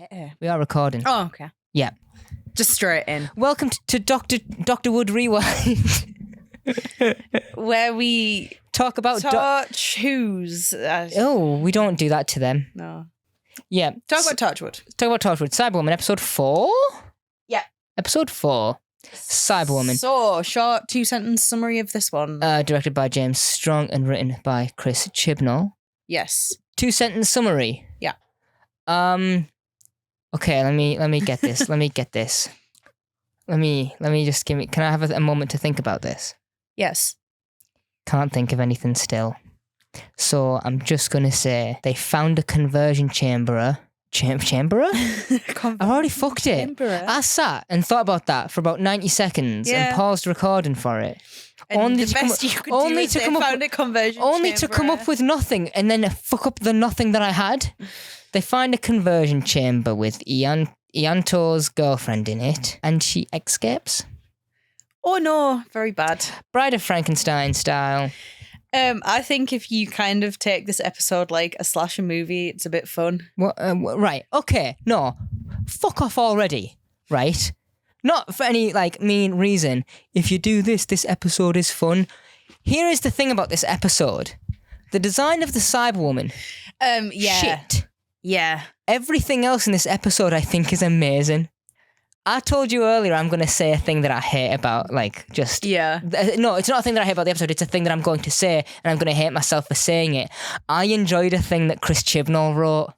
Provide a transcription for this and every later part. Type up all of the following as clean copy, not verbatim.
Okay. We are recording. Oh, okay. Yeah. Just straight in. Welcome to Dr. Wood Rewind. Where we talk about... who's... Oh, we don't do that to them. No. Yeah. Talk about Torchwood. Cyberwoman, episode 4? Yeah. Episode 4. Cyberwoman. So, short 2-sentence summary of this one. Directed by James Strong and written by Chris Chibnall. Yes. 2-sentence summary. Yeah. Okay, let me get this. Let me just can I have a moment to think about this? Yes. Can't think of anything still. So I'm just going to say they found a conversion chamberer. Chamberer? I've already fucked it. Chamberer. I sat and thought about that for about 90 seconds and paused recording for it. And only the to best come, you could only do is to they come found up, a conversion only to come up with nothing and then fuck up the nothing that I had. They find a conversion chamber with Ianto's girlfriend in it, and she escapes. Oh no, very bad. Bride of Frankenstein style. I think if you kind of take this episode like a slasher movie, it's a bit fun. Right, okay, no. Fuck off already, right? Not for any, mean reason. If you do this episode is fun. Here is the thing about this episode. The design of the Cyberwoman. Yeah. Shit. Yeah. Everything else in this episode I think is amazing. I told you earlier I'm going to say a thing that I hate about, Yeah. No, it's not a thing that I hate about the episode, it's a thing that I'm going to say, and I'm going to hate myself for saying it. I enjoyed a thing that Chris Chibnall wrote.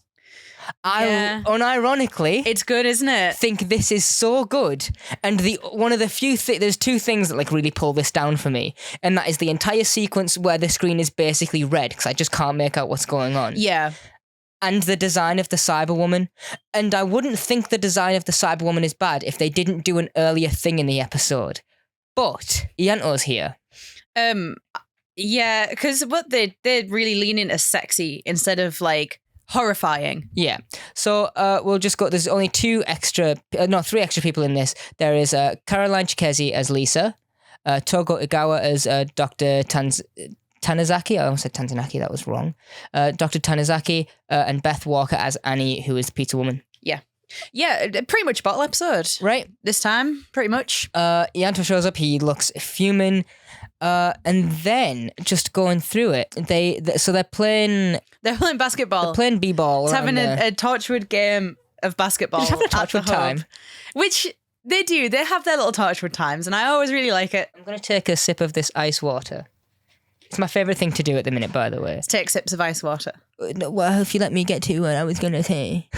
I unironically... It's good, isn't it? think this is so good. And one of the few... there's two things that, really pull this down for me, and that is the entire sequence where the screen is basically red, because I just can't make out what's going on. Yeah. And the design of the Cyberwoman. And I wouldn't think the design of the Cyberwoman is bad if they didn't do an earlier thing in the episode. But Ianto's here. Yeah, because what they really lean into sexy instead of horrifying. Yeah. So we'll just go. There's only three extra people in this. There is Caroline Chikezi as Lisa, Togo Igawa as Dr. Tanizaki. I almost said Tanzanaki, that was wrong. Dr. Tanizaki and Beth Walker as Annie, who is the pizza woman. Yeah. Yeah, pretty much bottle episode. Right. This time, pretty much. Ianto shows up, he looks fuming. And then, just going through it, they're playing... They're playing basketball. They're playing b-ball. It's having a Torchwood game of basketball. Just having a Torchwood time. Which they do. They have their little Torchwood times, and I always really like it. I'm going to take a sip of this ice water. It's my favourite thing to do at the minute, by the way. Let's take sips of ice water. No, well, if you let me get to what I was going to say,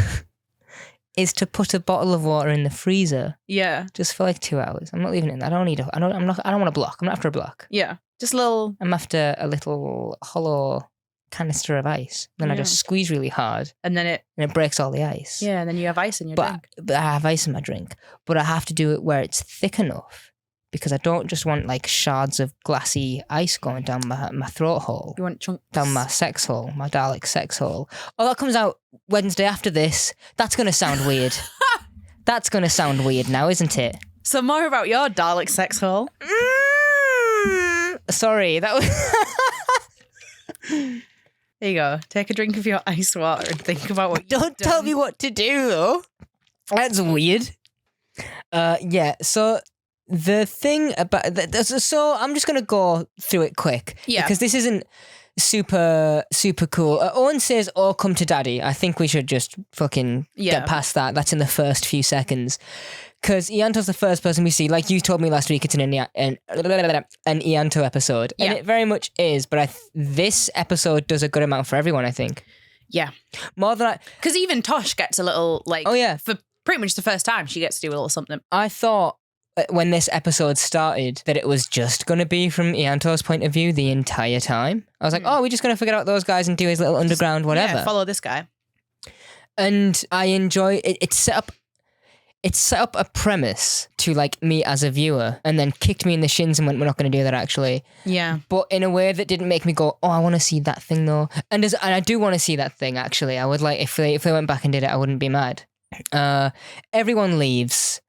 is to put a bottle of water in the freezer. Yeah. Just for 2 hours. I'm not leaving it. I don't want a block. I'm not after a block. Yeah. Just a little. I'm after a little hollow canister of ice. Then I just squeeze really hard. And then it breaks all the ice. Yeah, and then you have ice in your drink. But I have ice in my drink. But I have to do it where it's thick enough. Because I don't just want shards of glassy ice going down my throat hole. You want chunks. Down my sex hole, my Dalek sex hole. Oh, that comes out Wednesday after this. That's going to sound weird. That's going to sound weird now, isn't it? So more about your Dalek sex hole. Sorry, that was... There you go. Take a drink of your ice water and think about what you've done. Don't tell me what to do, though. That's weird. Yeah, so... The thing about... So I'm just going to go through it quick. Yeah. Because this isn't super, super cool. Owen says, "Oh, come to daddy." I think we should just fucking get past that. That's in the first few seconds. Because Ianto's the first person we see. Like you told me last week, it's an Ianto episode. Yeah. And it very much is. But this episode does a good amount for everyone, I think. Yeah. More than Because even Tosh gets a little, oh, yeah. For pretty much the first time, she gets to do a little something. I thought... when this episode started, that it was just going to be from Ianto's point of view the entire time. I was like, oh, we're just going to forget out those guys and do his little underground whatever. Yeah, follow this guy. And I enjoy it. It set up a premise to me as a viewer, and then kicked me in the shins and went, "We're not going to do that actually." Yeah. But in a way that didn't make me go, "Oh, I want to see that thing though." And I do want to see that thing actually. I would if they went back and did it, I wouldn't be mad. Everyone leaves.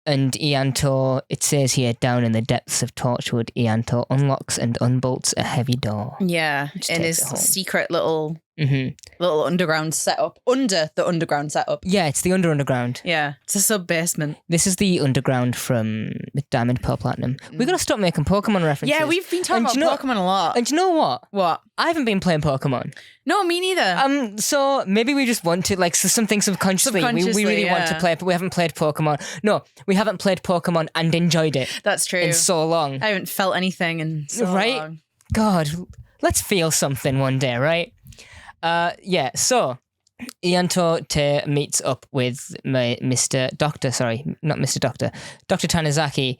And Ianto, it says here, down in the depths of Torchwood, Ianto unlocks and unbolts a heavy door. Yeah, in his secret little Little underground setup. Under the underground setup. Yeah, it's the underground. Yeah, it's a sub-basement. This is the underground from Diamond, Pearl, Platinum. We've got to stop making Pokemon references. Yeah, we've been talking about Pokemon a lot. And do you know what? What? I haven't been playing Pokemon. No, me neither. So maybe we just want to, like, something subconsciously. We really want to play, but we haven't played Pokemon. No, we haven't played Pokemon and enjoyed it. That's true. In so long. I haven't felt anything in so long. God, let's feel something one day, right? So Ianto meets up with Dr. Tanizaki,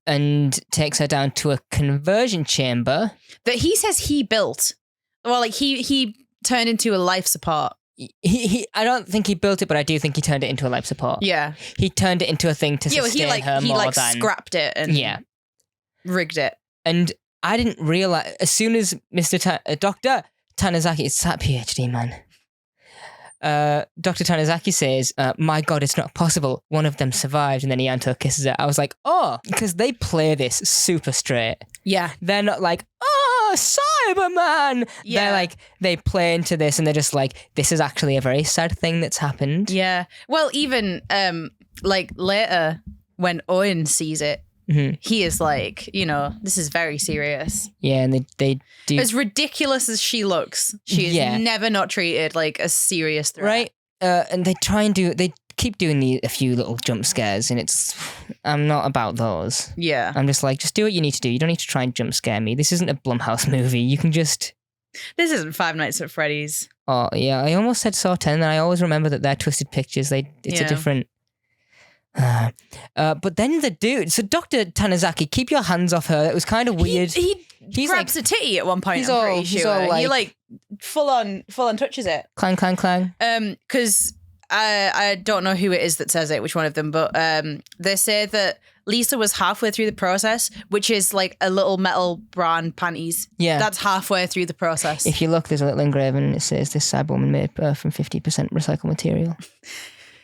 and takes her down to a conversion chamber that he says he built. Well, like he turned into a life support. I don't think he built it, but I do think he turned it into a life support. Yeah. He turned it into a thing to sustain her more than... He scrapped it and rigged it. And I didn't realize, as soon as Dr. Tanizaki, it's that PhD, man. Dr. Tanizaki says, my God, it's not possible. One of them survived, and then Ianto kisses her. I was like, oh, because they play this super straight. Yeah. Like, They're not like, oh, Cyberman. Yeah. They're like, they play into this, and they're just like, this is actually a very sad thing that's happened. Yeah. Well, even like later when Owen sees it, he is like, this is very serious. Yeah, and they do... As ridiculous as she looks, she is never not treated like a serious threat. Right? And they keep doing a few little jump scares, and I'm not about those. Yeah. I'm just like, just do what you need to do. You don't need to try and jump scare me. This isn't a Blumhouse movie. You can just... This isn't Five Nights at Freddy's. Oh, yeah. I almost said Saw 10, and I always remember that they're Twisted Pictures. It's a different... but then the dude, so Dr. Tanizaki, keep your hands off her. It was kind of weird. He grabs a titty at one point. He's pretty sure. He like full on touches it. Clang, clang, clang. Because I don't know who it is that says it, which one of them, but they say that Lisa was halfway through the process, which is like a little metal bra and panties. Yeah, that's halfway through the process. If you look, there's a little engraving. It says this Cyberwoman made from 50% recycled material.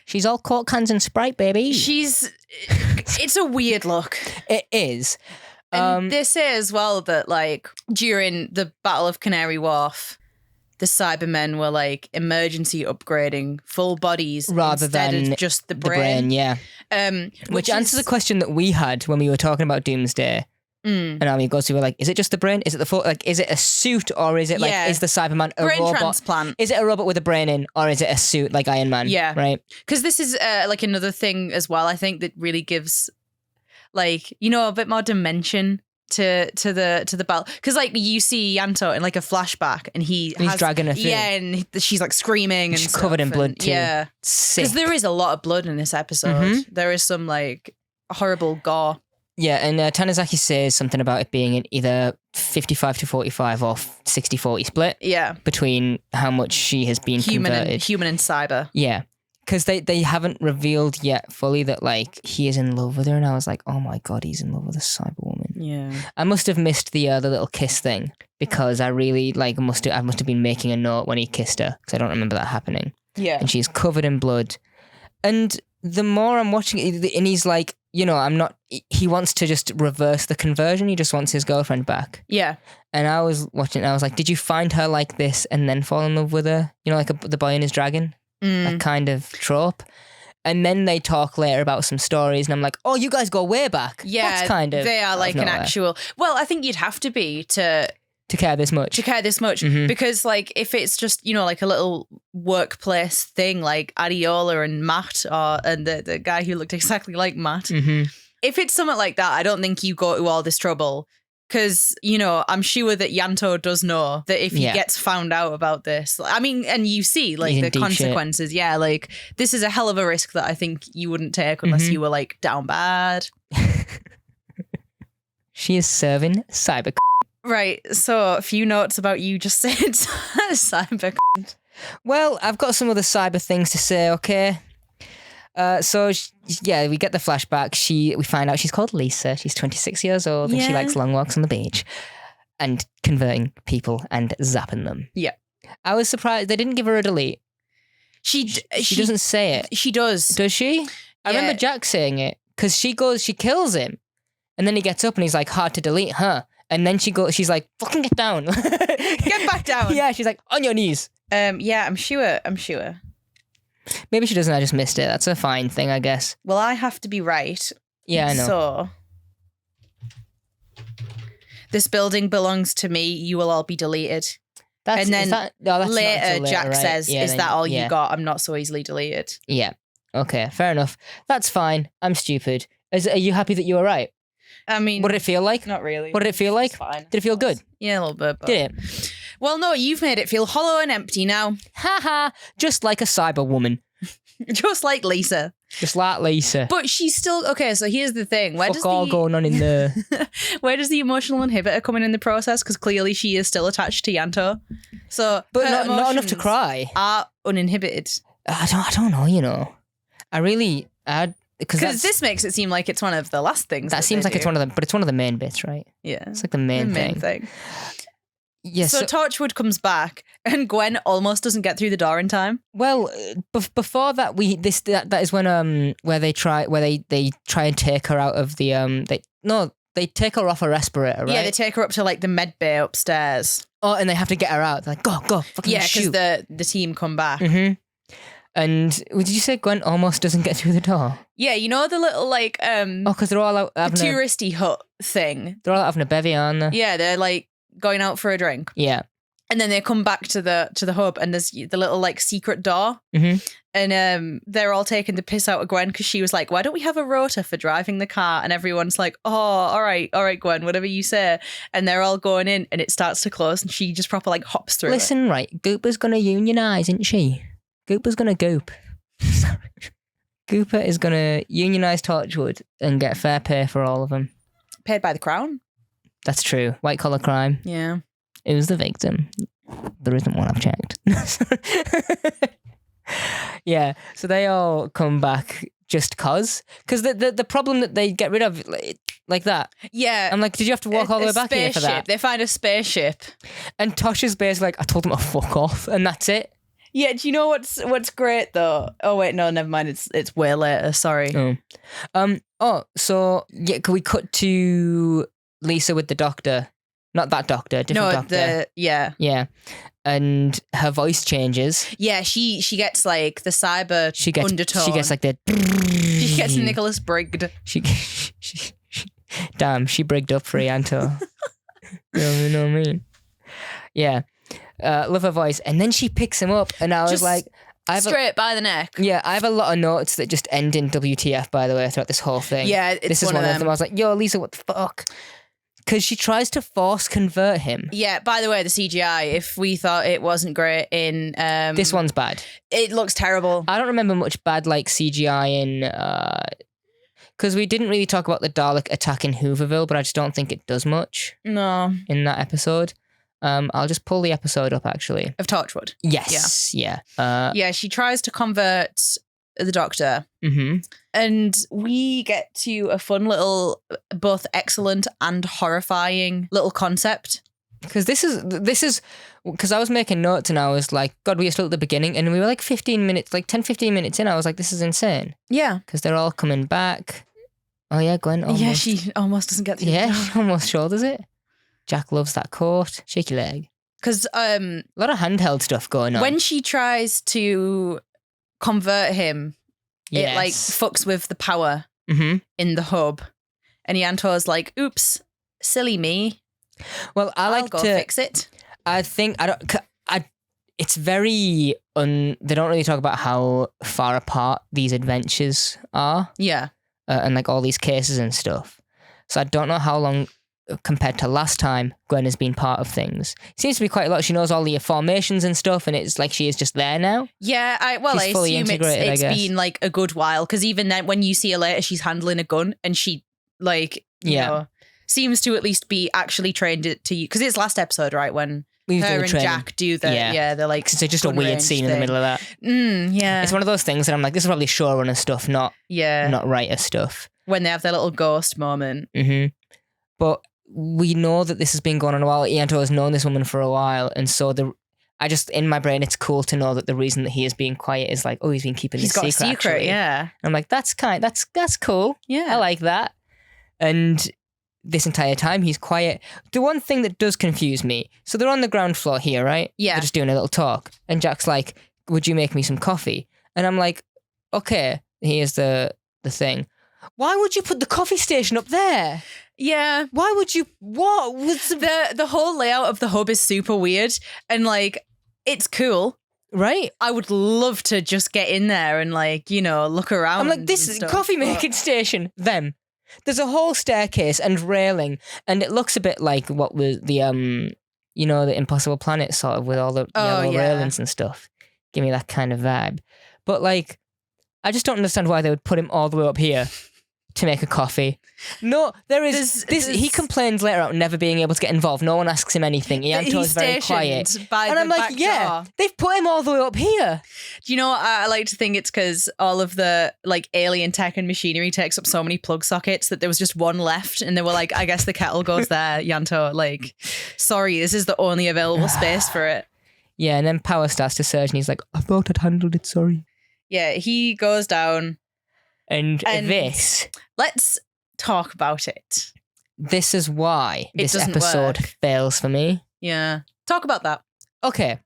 She's all Coke cans and Sprite, baby. It's a weird look. It is. And they say as well that, like, during the Battle of Canary Wharf, the Cybermen were, like, emergency upgrading full bodies rather than of just the brain. Yeah. Which answers a question that we had when we were talking about Doomsday. And our amigos who were like, is it just the brain? Is it the full, like, is it a suit, or is it like, is the Cyberman a brain robot? Transplant. Is it a robot with a brain in, or is it a suit like Iron Man? Yeah. Right? Because this is like another thing as well, I think, that really gives, like, a bit more dimension to the battle. Because, like, you see Ianto in like a flashback, and he's dragging her through. Yeah, and she's like screaming, and she's covered in blood too. Yeah. Because there is a lot of blood in this episode. There is some like horrible gore. Yeah, and Tanizaki says something about it being an either 55-45 or 60-40 split. Yeah. Between how much she has been converted. Human and cyber. Yeah. Because they haven't revealed yet fully that, like, he is in love with her, and I was like, oh my God, he's in love with a Cyberwoman. Yeah. I must have missed the little kiss thing, because I really, like, I must have been making a note when he kissed her, because I don't remember that happening. Yeah. And she's covered in blood. And the more I'm watching it, and he's like, he wants to just reverse the conversion. He just wants his girlfriend back. Yeah. And I was watching, and I was like, did you find her like this and then fall in love with her? Like the boy and his dragon? That kind of trope. And then they talk later about some stories, and I'm like, oh, you guys go way back. Yeah. That's kind of... They are like an actual... Well, I think you'd have to be to care this much. Because, like, if it's just, like a little workplace thing, like Adiola and Matt, and the guy who looked exactly like Matt, if it's something like that, I don't think you go to all this trouble. Because, I'm sure that Ianto does know that if he gets found out about this, I mean, and you see, like, the consequences. Shit. Yeah, like, this is a hell of a risk that I think you wouldn't take unless you were, like, down bad. She is serving cyber. Right, so a few notes about you just said cyber. Well, I've got some other cyber things to say, okay? We get the flashback. We find out she's called Lisa. She's 26 years old, and she likes long walks on the beach and converting people and zapping them. Yeah. I was surprised they didn't give her a delete. She doesn't say it. She does. Does she? I remember Jack saying it, because she kills him, and then he gets up and he's like, hard to delete, huh? And then she's like, fucking get down. Get back down. Yeah, she's like, on your knees. Yeah, I'm sure. Maybe she doesn't. I just missed it. That's a fine thing, I guess. Well, I have to be right. Yeah, I know. So, this building belongs to me. You will all be deleted. That's, and then that's not later, until Jack right? says, Yeah, "Is then- that all yeah. you got? I'm not so easily deleted." Yeah. Okay, fair enough. That's fine. I'm stupid. Are you happy that you were right? I mean, What did it feel like? not really. What did it feel like? It's fine. Did it feel good? Yeah, a little bit. But... Did it? Well, no, you've made it feel hollow and empty now. Haha. Just like a Cyberwoman. Just like Lisa. Just like Lisa. But she's still... Okay, so here's the thing. Fuck all going on in there. Where does the emotional inhibitor come in the process? Because clearly she is still attached to Ianto. So, But her not enough to emotions cry. are uninhibited. I don't know, you know. Because this makes it seem like it's one of the last things. That seems like it's one of the, but it's one of the main bits, right? Yeah. It's like the main thing. Yeah. So Torchwood comes back, and Gwen almost doesn't get through the door in time. Well, before that, that is when where they try and take her out of the they take her off a respirator, right? Yeah, they take her up to like the med bay upstairs. Oh, and they have to get her out. They're like, go, fucking shoot. because the team come back. Mm-hmm. And did you say Gwen almost doesn't get through the door? Yeah, you know the little like because they're all out the having touristy hut thing. They're all out having a bevy, aren't they? Yeah, they're like going out for a drink. Yeah. And then they come back to the hub, and there's the little like secret door. Mm-hmm. And they're all taking the piss out of Gwen because she was like, "Why don't we have a rota for driving the car?" And everyone's like, "Oh, all right, Gwen, whatever you say." And they're all going in, and it starts to close, and she just proper like hops through. Listen, right, Gooper's gonna unionise, isn't she? Gooper's gonna goop. Sorry. Gooper is gonna unionise Torchwood and get fair pay for all of them. Paid by the crown. That's true. White collar crime. Yeah. Who's the victim? There isn't one, I've checked. Yeah, so they all come back just cause the problem that they get rid of like that. Yeah. I'm like, did you have to walk all the way back here for that? They find a spaceship. And Tosh is basically like, I told them to fuck off, and that's it. Yeah, do you know what's great though? Oh wait, no, never mind. It's way later. Sorry. So yeah, can we cut to Lisa with the doctor? Not that doctor, different doctor. Yeah. And her voice changes. Yeah, she gets like the cyber undertone. She gets like the. She gets Nicholas Brigged. She damn, she brigged up for Ianto. You know what I mean? Yeah. Love her voice. And then she picks him up, and I was like, straight by the neck. Yeah, I have a lot of notes that just end in WTF, by the way, throughout this whole thing. Yeah, this is one of them. I was like, yo, Lisa, what the fuck? Because she tries to force convert him. Yeah, by the way, the CGI, if we thought it wasn't great in... this one's bad. It looks terrible. I don't remember much bad like CGI in... Because we didn't really talk about the Dalek attack in Hooverville, but I just don't think it does much. No. In that episode. I'll just pull the episode up, actually. Of Torchwood? Yes. Yeah. Yeah, she tries to convert the Doctor. Mm-hmm. And we get to a fun little, both excellent and horrifying little concept. Because this is, because I was making notes and I was like, God, we are still at the beginning. And we were like 15 minutes in. I was like, this is insane. Yeah. Because they're all coming back. Oh, yeah, Gwen. Almost. Yeah, she almost doesn't get the Yeah, she almost shoulders it. Jack loves that coat. Shaky leg. Because a lot of handheld stuff going on. When she tries to convert him, it like fucks with the power in the hub. And Ianto's like, oops, silly me. Well, I'll go fix it. I think it's very they don't really talk about how far apart these adventures are. Yeah. And like all these cases and stuff. So I don't know how long compared to last time Gwen has been part of things. It seems to be quite a lot. She knows all the formations and stuff, and it's like she is just there now. Yeah, I assume it's been like a good while, because even then when you see her later, she's handling a gun, and she like you know, seems to at least be actually trained to you, because it's last episode, right, when her and Jack do the they're like, it's just a weird scene in the middle of that. Yeah, it's one of those things that I'm like, this is probably showrunner stuff, not writer stuff, when they have their little ghost moment. But we know that this has been going on a while. Ianto has known this woman for a while, and so in my brain, it's cool to know that the reason that he is being quiet is like, oh, he's been keeping this secret. He's got a secret, yeah. I'm like, that's cool. Yeah, I like that. And this entire time. He's quiet. The one thing that does confuse me, so they're on the ground floor here, right? Yeah. They're just doing a little talk. And Jack's like, would you make me some coffee? And I'm like, okay, here's the thing. Why would you put the coffee station up there? Yeah. Why would you? What was the whole layout of the hub is super weird, and like it's cool, right? I would love to just get in there and like look around. I'm like, this is coffee making station. Them. There's a whole staircase and railing, and it looks a bit like what was the the Impossible Planet sort of with all the yellow railings and stuff. Give me that kind of vibe. But like, I just don't understand why they would put him all the way up here to make a coffee. No, there's he complains later about never being able to get involved. No one asks him anything. Ianto's very quiet. And I'm like, yeah, they've put him all the way up here. Do you know what? I like to think it's because all of the like alien tech and machinery takes up so many plug sockets that there was just one left, and they were like, I guess the kettle goes there, Ianto. Like, sorry, this is the only available space for it. Yeah, and then power starts to surge, and he's like, I thought I'd handled it, sorry. Yeah, he goes down. And this... Let's talk about it. This is why this episode fails for me. Yeah. Talk about that. Okay.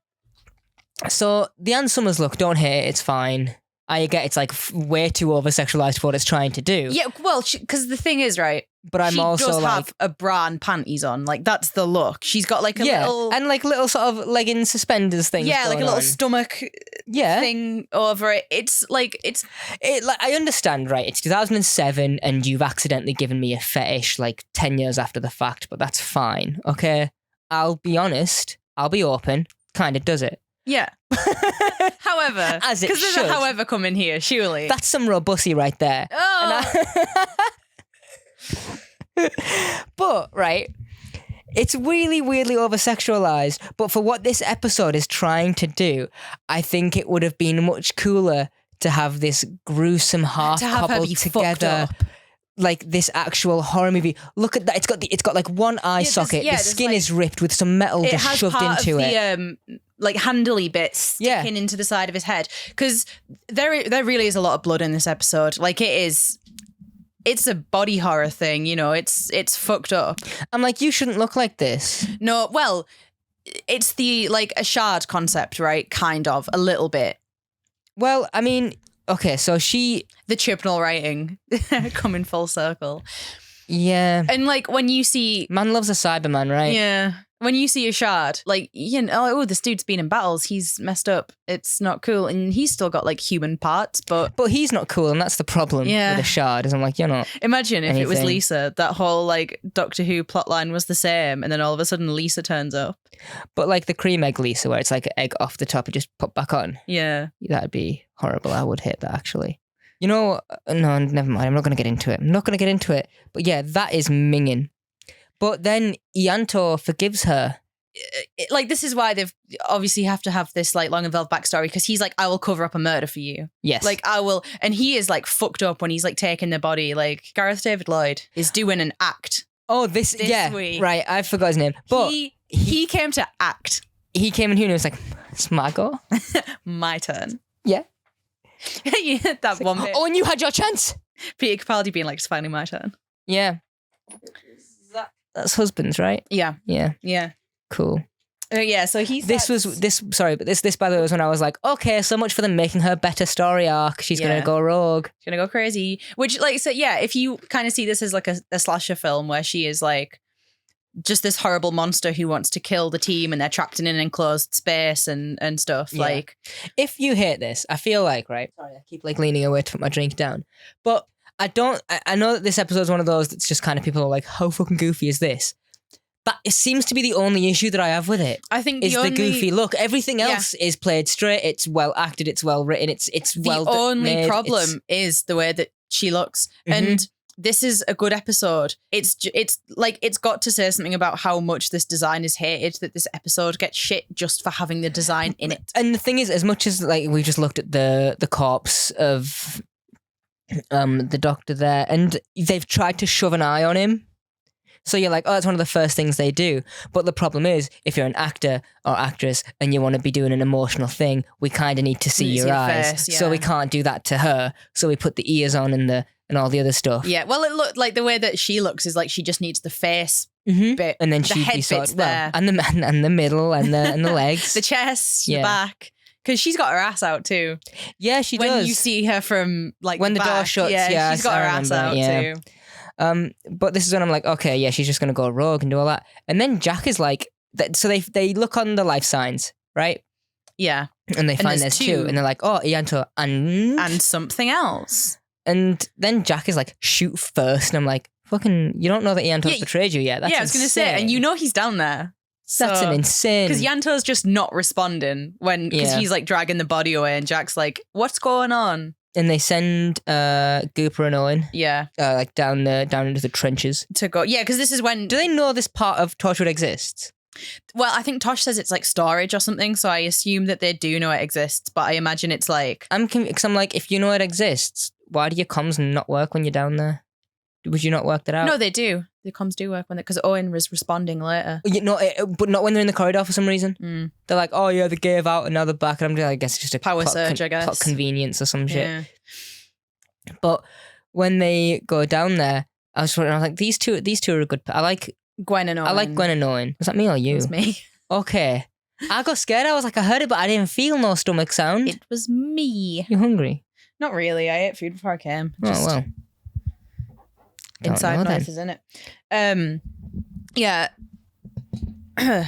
So, the Ann Summers look, don't hate it, it's fine. I get it's like way too over-sexualized for what it's trying to do. Yeah, well, because the thing is, right, but I'm also does like... have a bra and panties on. Like, that's the look. She's got like a little... and like little sort of legging suspenders thing. Yeah, like a little stomach thing over it. It's like, I understand, right? It's 2007 and you've accidentally given me a fetish like 10 years after the fact, but that's fine, okay? I'll be honest. I'll be open. Kind of does it. Yeah. However, as it because there's a however coming here, surely. That's some robusty right there. Oh. But, right, it's really weirdly over-sexualized, but for what this episode is trying to do, I think it would have been much cooler to have this gruesome half coupled together. Like this actual horror movie. Look at that. It's got like one eye socket. The skin is ripped with some metal just shoved into it. Like handly bits sticking into the side of his head. Because there really is a lot of blood in this episode. Like it's a body horror thing, it's fucked up. I'm like, you shouldn't look like this. No, well, it's the like a shard concept, right? Kind of, a little bit. Well, I mean, okay, so the Chibnall writing coming full circle. Yeah. And like when you see... Man loves a Cyberman, right? Yeah. When you see a shard, like, this dude's been in battles, he's messed up, it's not cool. And he's still got like human parts, but he's not cool, and that's the problem with a shard, is I'm like, you're not. Imagine if it was Lisa, that whole like Doctor Who plotline was the same, and then all of a sudden Lisa turns up. But like the cream egg Lisa, where it's like an egg off the top and just put back on. Yeah. That'd be horrible. I would hate that, actually. No, never mind. I'm not going to get into it. But yeah, that is minging. But then Ianto forgives her. Like, this is why they've obviously have to have this like long involved backstory, because he's like, I will cover up a murder for you. Yes. Like, I will. And he is like fucked up when he's like taking the body. Like, Gareth David Lloyd is doing an act. Oh, this week. Right. I forgot his name. But he came to act. He came in here and he was like, it's my go. My turn. Yeah. Yeah, that one bit. Oh, and you had your chance. Peter Capaldi being like, it's finally my turn. Yeah. That's husbands, right? Yeah. Yeah. Yeah. Cool. Yeah, so this by the way was when I was like, okay, so much for them making her better story arc. She's gonna go rogue. She's gonna go crazy. Which, like, so yeah, if you kind of see this as like a slasher film where she is like just this horrible monster who wants to kill the team and they're trapped in an enclosed space and stuff. Yeah. Like, if you hate this, I feel like, right? Sorry, I keep like leaning away to put my drink down. But I know that this episode is one of those that's just kind of people are like, how fucking goofy is this? But it seems to be the only issue that I have with it. I think the goofy look. Everything else is played straight. It's well acted. It's well written. It's well made. The only problem is the way that she looks. Mm-hmm. And this is a good episode. It's like, it's got to say something about how much this design is hated, that this episode gets shit just for having the design in it. And the thing is, as much as like we just looked at the corpse of the doctor there, and they've tried to shove an eye on him. So you're like, oh, that's one of the first things they do. But the problem is, if you're an actor or actress and you want to be doing an emotional thing, we kind of need to see your eyes. Face, So we can't do that to her. So we put the ears on and all the other stuff. Yeah, well, it looked like the way that she looks is like she just needs the face bit. And then the she'd head be sort bit's of, there. and the middle and the legs. The chest, the back. Because she's got her ass out too. Yeah, she when does. When you see her from like when the door shuts, she's got her ass out too. But this is when I'm like, okay, yeah, she's just gonna go rogue and do all that. And then Jack is like, so they look on the life signs, right? Yeah, and they find there's two, and they're like, oh, Ianto and something else. And then Jack is like, shoot first, and I'm like, fucking, you don't know that Ianto's betrayed you yet? That's I was gonna say, and you know he's down there. That's an insane. Because Ianto's just not responding because he's like dragging the body away, and Jack's like, "What's going on?" And they send Gooper and Owen, like down into the trenches to go. Yeah, because this is when. Do they know this part of Torchwood exists? Well, I think Tosh says it's like storage or something, so I assume that they do know it exists. But I imagine it's like because I'm like, if you know it exists, why do your comms not work when you're down there? Would you not work that out? No, they do. The comms do work when because Owen was responding later. But not when they're in the corridor for some reason. They're like, oh yeah, they gave out and now they're back, and I'm like, I guess it's just a power surge, I guess, plot convenience or some shit. But when they go down there, I was like, these two are a good. I like Gwen and Owen. I like Gwen and Owen. Was that me or you? It was me. Okay. I got scared. I was like, I heard it, but I didn't feel no stomach sound. It was me. You hungry? Not really. I ate food before I came. Oh well. Inside knife is in it. Yeah.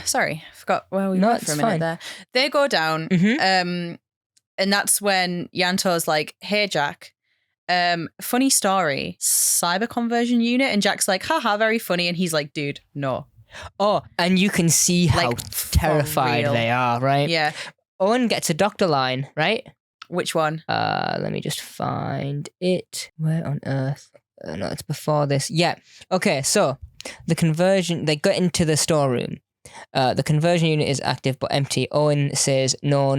Sorry, I forgot where we went for a minute there. They go down, and that's when Ianto's like, "Hey Jack, funny story, cyber conversion unit," and Jack's like, "Haha, very funny," and he's like, "Dude, no." Oh, and you can see how terrified they are, right? Yeah. Owen gets a doctor line, right? Which one? Let me just find it. Where on earth? No, it's before this. Yeah. Okay, so the conversion, they got into the storeroom. The conversion unit is active but empty. Owen says, no.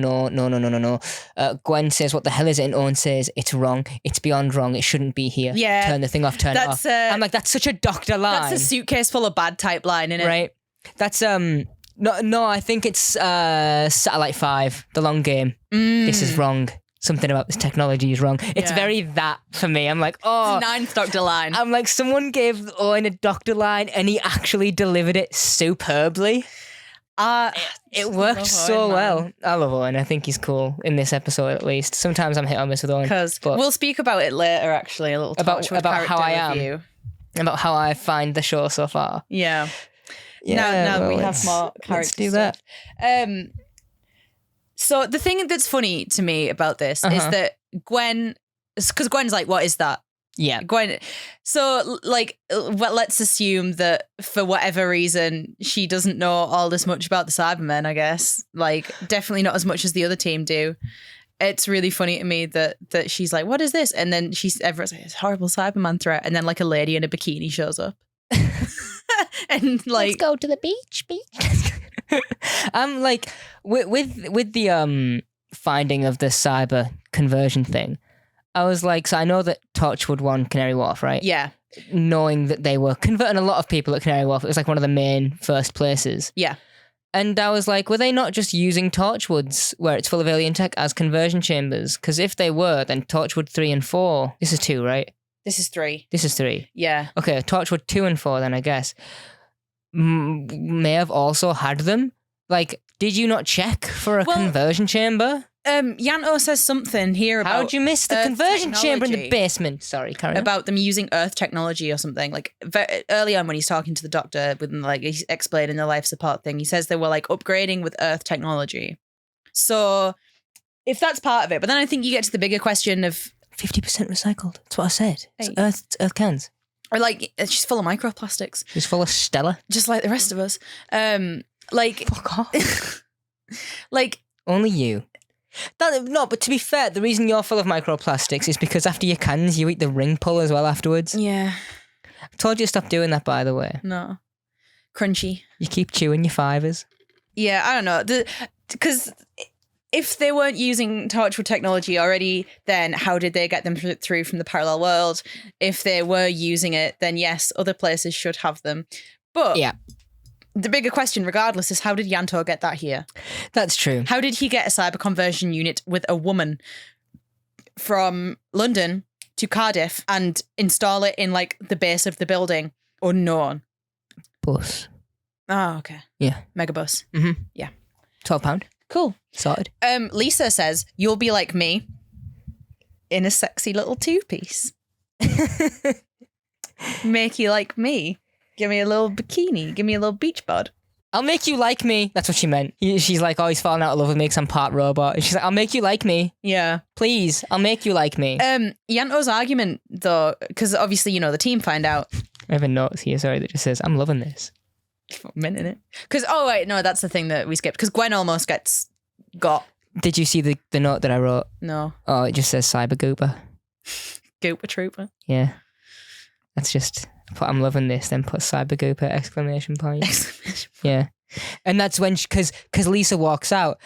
Gwen says, what the hell is it? And Owen says, it's wrong. It's beyond wrong. It shouldn't be here. Yeah. Turn the thing off, turn it off. I'm like, that's such a doctor line. That's a suitcase full of bad type line, isn't it? Right. That's, no, I think it's Satellite 5, the long game. This is wrong. Something about this technology is wrong. It's very that for me. I'm like, oh. It's ninth doctor line. I'm like, someone gave Owen a doctor line and he actually delivered it superbly. It worked so well. I love Owen. I think he's cool in this episode at least. Sometimes I'm hit or miss with Owen. Because we'll speak about it later actually, a little about how I review. About how I find the show so far. Yeah. Now we have more character let's do stuff. that. So the thing that's funny to me about this is that Gwen, because Gwen's like, what is that? Yeah. Gwen. So like, well, let's assume that for whatever reason, she doesn't know all this much about the Cybermen, I guess. Like, definitely not as much as the other team do. It's really funny to me that she's like, what is this? And then everyone's like, it's a horrible Cyberman threat. And then like a lady in a bikini shows up. And like, let's go to the beach. I'm like, with the finding of the cyber conversion thing, I was like, so I know that Torchwood won Canary Wharf, right? Yeah. Knowing that they were converting a lot of people at Canary Wharf, it was like one of the main first places. Yeah. And I was like, were they not just using Torchwoods, where it's full of alien tech, as conversion chambers? Because if they were, then Torchwood 3 and 4, this is 2, right? This is 3. This is 3. Yeah. Okay, Torchwood 2 and 4 then, I guess, may have also had them. Like, did you not check for a conversion chamber? Ianto says something here about... How'd you miss the conversion chamber in the basement? Sorry, carry on. About them using Earth technology or something. Like, early on when he's talking to the doctor, he's explaining the life support thing, he says they were, like, upgrading with Earth technology. So, if that's part of it, but then I think you get to the bigger question of... 50% recycled. That's what I said. It's Earth cans. Or, like, she's full of microplastics. She's full of Stella. Just like the rest of us. Like... Fuck off. Like... Only you. No, but to be fair, the reason you're full of microplastics is because after your cans, you eat the ring pull as well afterwards. Yeah. I told you to stop doing that, by the way. No. Crunchy. You keep chewing your fivers. Yeah, I don't know. Because if they weren't using Torchwood technology already, then how did they get them through from the parallel world? If they were using it, then yes, other places should have them. But Yeah. the bigger question, regardless, is how did Ianto get that here? That's true. How did he get a cyber conversion unit with a woman from London to Cardiff and install it in like the base of the building? Unknown. Bus. Oh, okay. Yeah. Megabus. Mm-hmm. Yeah. £12. Cool. Sorted. Lisa says, you'll be like me in a sexy little two-piece. Make you like me. Give me a little bikini. Give me a little beach bod. I'll make you like me. That's what she meant. She's like, oh, he's falling out of love with me because I'm part robot. And she's like, I'll make you like me. Yeah. Please, I'll make you like me. Ianto's argument, though, because obviously, the team find out. I have a note here, sorry, that just says, I'm loving this. Minute it. Because, wait, no, that's the thing that we skipped. Because Gwen almost got. Did you see the note that I wrote? No. Oh, it just says Cyber Gooper. Gooper Trooper. Yeah. That's just, put I'm loving this, then put Cyber Gooper, exclamation point. Yeah. And that's when, because Lisa walks out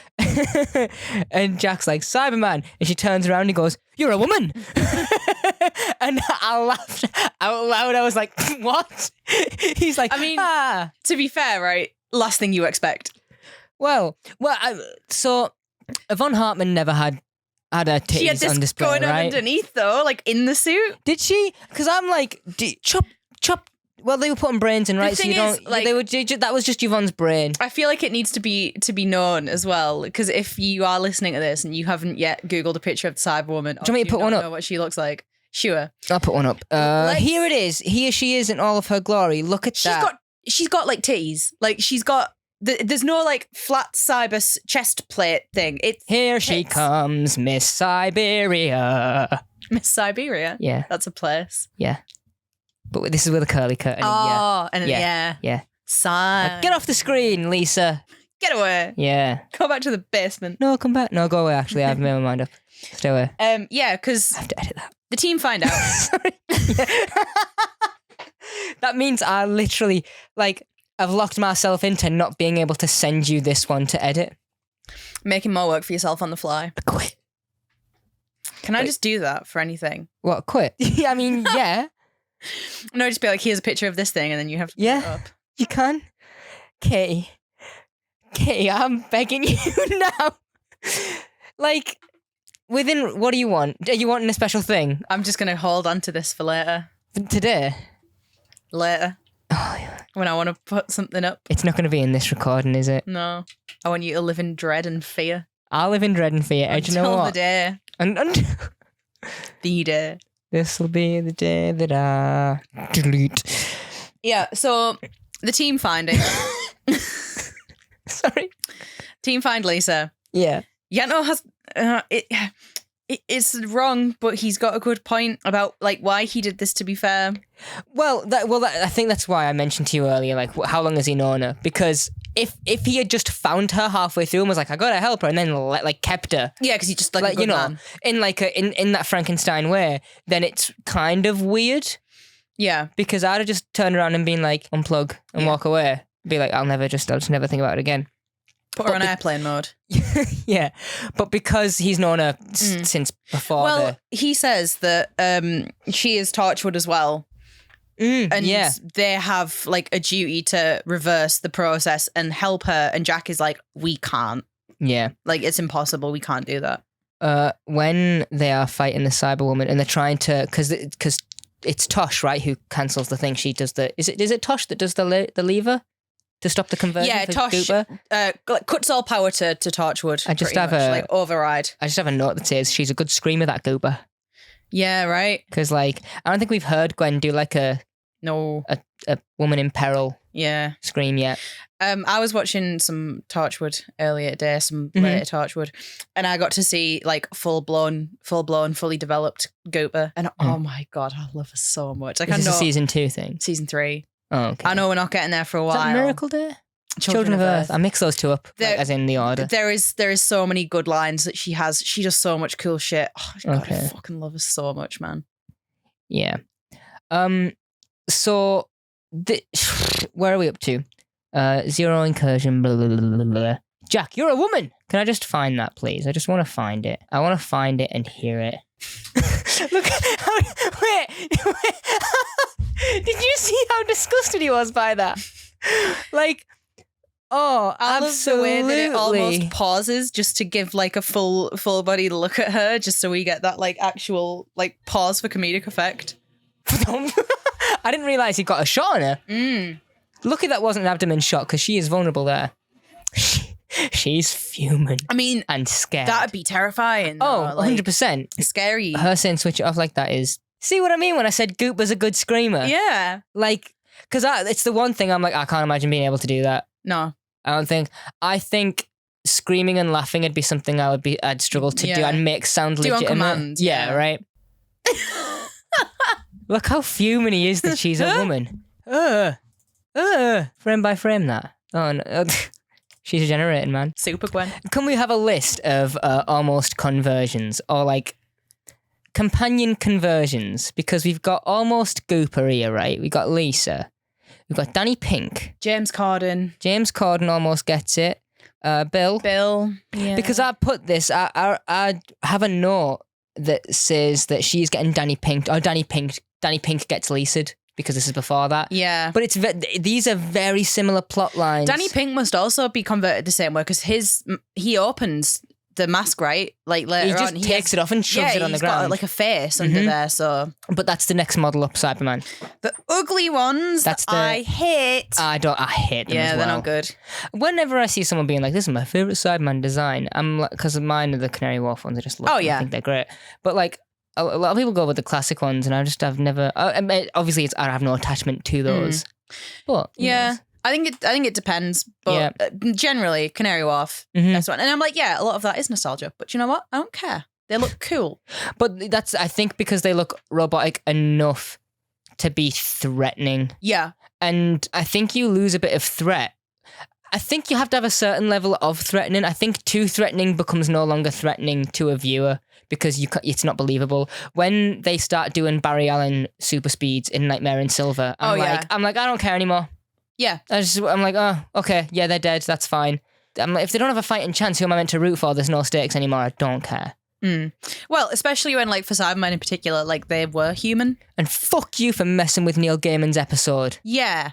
and Jack's like, Cyberman. And she turns around and goes, you're a woman. And I laughed out loud. I was like, what? He's like, I mean, to be fair, right? Last thing you expect. Well, so Yvonne Hartman never had her titties she had this on display, going on right? underneath, though, like in the suit. Did she? Because I'm like, chop. Well, they were putting brains in, right? The thing is, like, they were. That was just Yvonne's brain. I feel like it needs to be known as well, because if you are listening to this and you haven't yet Googled a picture of the Cyberwoman, do you want me to put one up? Know what she looks like? Sure, I'll put one up. Here it is. Here she is in all of her glory. Look at that. She's got like titties. Like she's got. There's no like flat cyber chest plate thing. Here she comes, Miss Siberia. Miss Siberia. Yeah, that's a place. Yeah. But this is with a curly curtain. Oh, yeah. Get off the screen, Lisa. Get away. Yeah. Go back to the basement. No, come back. No, go away, actually. I've made my mind up. Stay away. Yeah, because I have to edit that. The team find out. Sorry. That means I literally, I've locked myself into not being able to send you this one to edit. Making more work for yourself on the fly. Quit. Can I just do that for anything? What, quit? I mean, yeah. No, just be like, here's a picture of this thing, and then you have to put it up. You can. Katie, I'm begging you now. Within, what do you want? Are you wanting a special thing? I'm just going to hold on to this for later. Today? Later. Oh, yeah. When I want to put something up. It's not going to be in this recording, is it? No. I want you to live in dread and fear. I'll live in dread and fear. Do you know what? Until the day. The day. This will be the day that I delete. Yeah, so the team finding. Sorry. Team find Lisa. Yeah. Ianto has... It's wrong, but he's got a good point about why he did this, to be fair. Well, I think that's why I mentioned to you earlier, how long has he known her? Because if he had just found her halfway through and was like, I gotta help her, and then kept her. Yeah, because he just a good man. in that Frankenstein way, then it's kind of weird. Yeah. Because I'd have just turned around and been like, unplug and walk away. Be like, I'll just never think about it again. Put her on airplane mode. Yeah, but because he's known her since before. Well, he says that she is Torchwood as well. And they have a duty to reverse the process and help her. And Jack is like, we can't. Yeah. It's impossible. We can't do that. When they are fighting the Cyberwoman and they're trying to, because it's Tosh, right, who cancels the thing. She does is it Tosh that does the lever? To stop the conversion. Yeah, Tosh cuts all power to Torchwood. I just have a override. I just have a note that says she's a good screamer, that goober. Yeah, right. Because I don't think we've heard Gwen do a woman in peril. Yeah, scream yet. I was watching some Torchwood earlier today, some later Torchwood, and I got to see full blown, fully developed goober, and oh my god, I love her so much. Is this a season 2 thing? Season 3. Oh, okay. I know we're not getting there for a while. Is that Miracle Day? Children of Earth. I mix those two up, as in the order. There is so many good lines that she has. She does so much cool shit. Oh, God, I fucking love her so much, man. Yeah. So, where are we up to? Zero incursion, blah, blah, blah, blah, blah. Jack, you're a woman. Can I just find that, please? I just want to find it. I want to find it and hear it. Look, wait. Did you see how disgusted he was by that? Like, oh, I love the way absolutely. that it almost pauses just to give like a full body look at her, just so we get that like actual like pause for comedic effect. I didn't realise he got a shot on her. Lucky that wasn't an abdomen shot, because she is vulnerable there. She's fuming. I mean, and scared. That'd be terrifying. Oh, though. Like, 100%. scary. Her saying switch it off like that is... See what I mean when I said Goop was a good screamer? Yeah. Like, because it's the one thing I'm like, I can't imagine being able to do that. No. I think screaming and laughing would be something I'd struggle to do and make sound do legitimate. on command. Yeah, right? Look how fuming he is that she's a woman. Frame by frame that. Oh, no. She's regenerating, man. Super Gwen. Can we have a list of almost conversions or like companion conversions? Because we've got almost Gooper here, right? We got Lisa. We've got Danny Pink. James Corden. James Corden almost gets it. Bill. Yeah. Because I put this, I have a note that says that she's getting Danny Pink, or Danny Pink gets Lisa'd, because this is before that. Yeah. But these are very similar plot lines. Danny Pink must also be converted the same way, because he opens the mask, right? Like later on. He just takes it off and shoves it on the ground. Got like a face under there, so. But that's the next model up, Cyberman. The ugly ones I hate. I hate them as well. Yeah, they're not good. Whenever I see someone being like, this is my favourite Cyberman design, I'm like, because mine are the Canary Wharf ones, I just love them. I think they're great. But like, a lot of people go with the classic ones, and I've never. Obviously, I have no attachment to those. But yeah, I think it depends. But generally, Canary Wharf, that's one. And I'm like, yeah, a lot of that is nostalgia. But you know what? I don't care. They look cool. But that's, I think, because they look robotic enough to be threatening. Yeah, and I think you lose a bit of threat. I think you have to have a certain level of threatening. I think too threatening becomes no longer threatening to a viewer, because it's not believable. When they start doing Barry Allen super speeds in Nightmare in Silver, I'm like, I don't care anymore. Yeah. I'm like, oh, okay, yeah, they're dead, that's fine. I'm like, if they don't have a fighting chance, who am I meant to root for? There's no stakes anymore, I don't care. Well, especially when, like, for Cyberman in particular, like, they were human. And fuck you for messing with Neil Gaiman's episode. Yeah.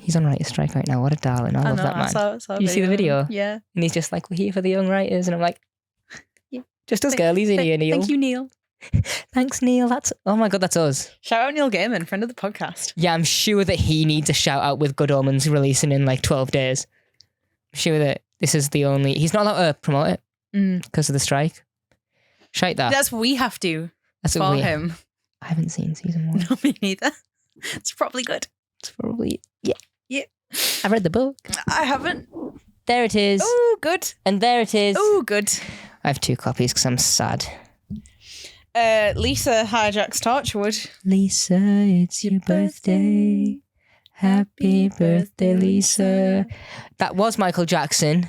He's on writer's strike right now. What a darling. I love that man. You see the video? Yeah. And he's just like, we're here for the young writers. And I'm like, yeah. Just us girlies in here, Neil. Thank you, Neil. Thanks, Neil. Oh my God, that's us. Shout out Neil Gaiman, friend of the podcast. Yeah, I'm sure that he needs a shout out with Good Omens releasing in like 12 days. I'm sure that this is the only... He's not allowed to promote it because of the strike. Shite that. That's what we have to for him. I haven't seen season 1. No, me neither. It's probably good. It's probably... Yeah. Yeah. I've read the book. I haven't. There it is. Oh, good. And there it is. Oh, good. I have 2 copies because I'm sad. Lisa hijacks Torchwood. Lisa, it's your birthday. Happy birthday, Lisa. That was Michael Jackson.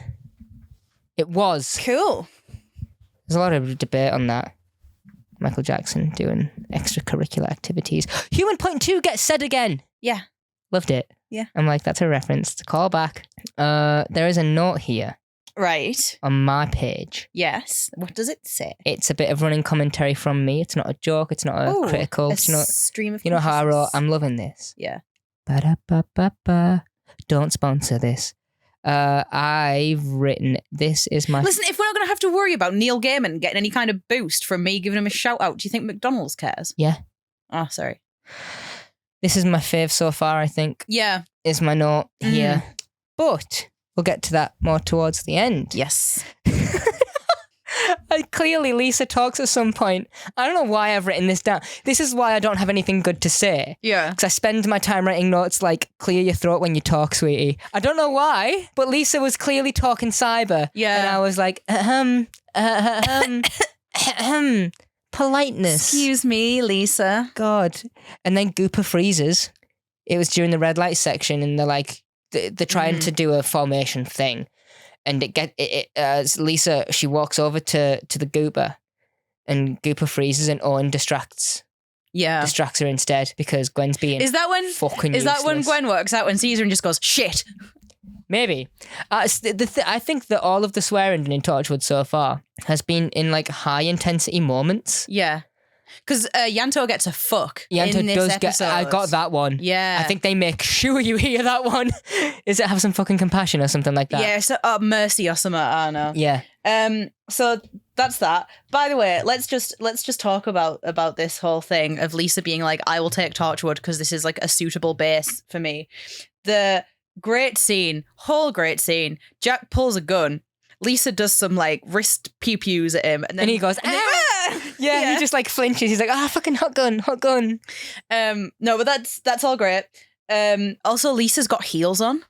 It was. Cool. There's a lot of debate on that. Michael Jackson doing extracurricular activities. Human Point 2 gets said again. Yeah. Loved it. Yeah. I'm like, that's a reference. It's a callback. There is a note here. Right. On my page. Yes. What does it say? It's a bit of running commentary from me. It's not a joke. It's not a critical. It's not stream of you know how I wrote, I'm loving this. Yeah. Ba-da-ba-ba-ba. Don't sponsor this. I've written, this is my... Listen, if we're not going to have to worry about Neil Gaiman getting any kind of boost from me giving him a shout out, do you think McDonald's cares? Yeah. Oh, sorry. This is my fave so far, I think. Yeah. Is my note here. But we'll get to that more towards the end. Yes. Clearly, Lisa talks at some point. I don't know why I've written this down. This is why I don't have anything good to say. Yeah. Because I spend my time writing notes like, clear your throat when you talk, sweetie. I don't know why, but Lisa was clearly talking cyber. Yeah. And I was like, politeness. Excuse me, Lisa. God. And then Gooper freezes. It was during the red light section, and they're like, they're trying to do a formation thing. And Lisa, she walks over to the Gooper, and Gooper freezes, and Owen distracts her instead because Gwen's being fucking useless. Is that when Gwen works out and sees her and just goes, shit? Maybe. I think that all of the swearing in Torchwood so far has been in like high intensity moments. Yeah. Because Ianto gets a fuck Ianto in this does episode. I got that one. Yeah. I think they make sure you hear that one. Is it have some fucking compassion or something like that? Yeah, so mercy or something, I don't know. Yeah. So that's that. By the way, let's just talk about this whole thing of Lisa being like, I will take Torchwood because this is like a suitable base for me. The great scene, Jack pulls a gun. Lisa does some like wrist pew-pews at him, and he goes, yeah, he just like flinches. He's like, fucking hot gun. No, but that's all great. Also, Lisa's got heels on.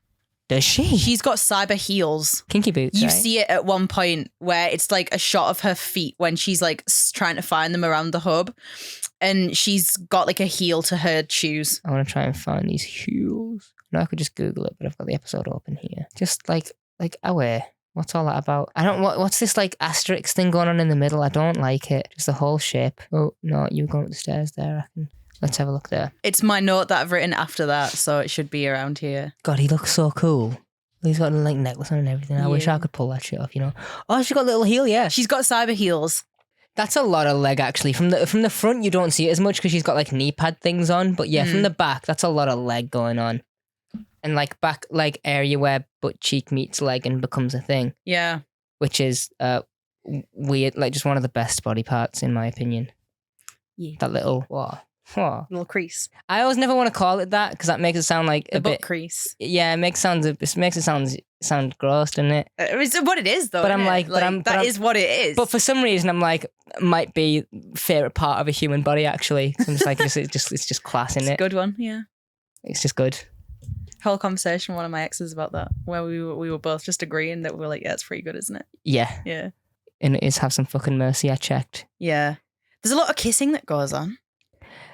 Does she? She's got cyber heels. Kinky boots, You right? see it at one point where it's like a shot of her feet when she's like trying to find them around the hub, and she's got like a heel to her shoes. I want to try and find these heels. No, I could just Google it, but I've got the episode open here. Just like aware. What's all that about? I don't. What's this like asterisk thing going on in the middle? I don't like it. Just the whole shape. Oh no, you're going up the stairs there. Let's have a look there. It's my note that I've written after that, so it should be around here. God, he looks so cool. He's got a like necklace on and everything. I wish I could pull that shit off. Oh, she's got a little heel. Yeah, she's got cyber heels. That's a lot of leg actually. From the front, you don't see it as much because she's got like knee pad things on. But yeah, from the back, that's a lot of leg going on. And like back like area where butt cheek meets leg and becomes a thing. Yeah. Which is weird, like just one of the best body parts in my opinion. Yeah. That little little crease. I always never want to call it that because that makes it sound like a bit butt crease. Yeah, it makes it sound gross, doesn't it? It's what it is though. But I'm like, that is what it is. But for some reason, I'm like, might be favorite part of a human body actually. I'm just like, it's just class in it. It's a good one, yeah. It's just good. Whole conversation with one of my exes about that, where we were both just agreeing that we were like, yeah, it's pretty good, isn't it? Yeah. Yeah. And it is have some fucking mercy. I checked. Yeah. There's a lot of kissing that goes on.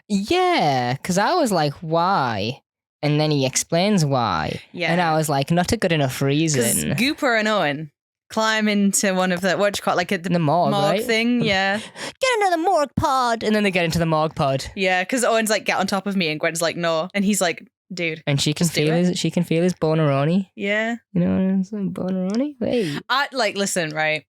Yeah, because I was like, why? And then he explains why. Yeah. And I was like, not a good enough reason. Because Gooper and Owen climb into one of the, what do you call it, like the morgue, right? thing, yeah. Get another morgue pod. And then they get into the morgue pod. Yeah, because Owen's like, get on top of me, and Gwen's like, no. And he's like, dude. And she can feel his boneroni. Yeah. You know, it's like boneroni. Hey. Listen, right?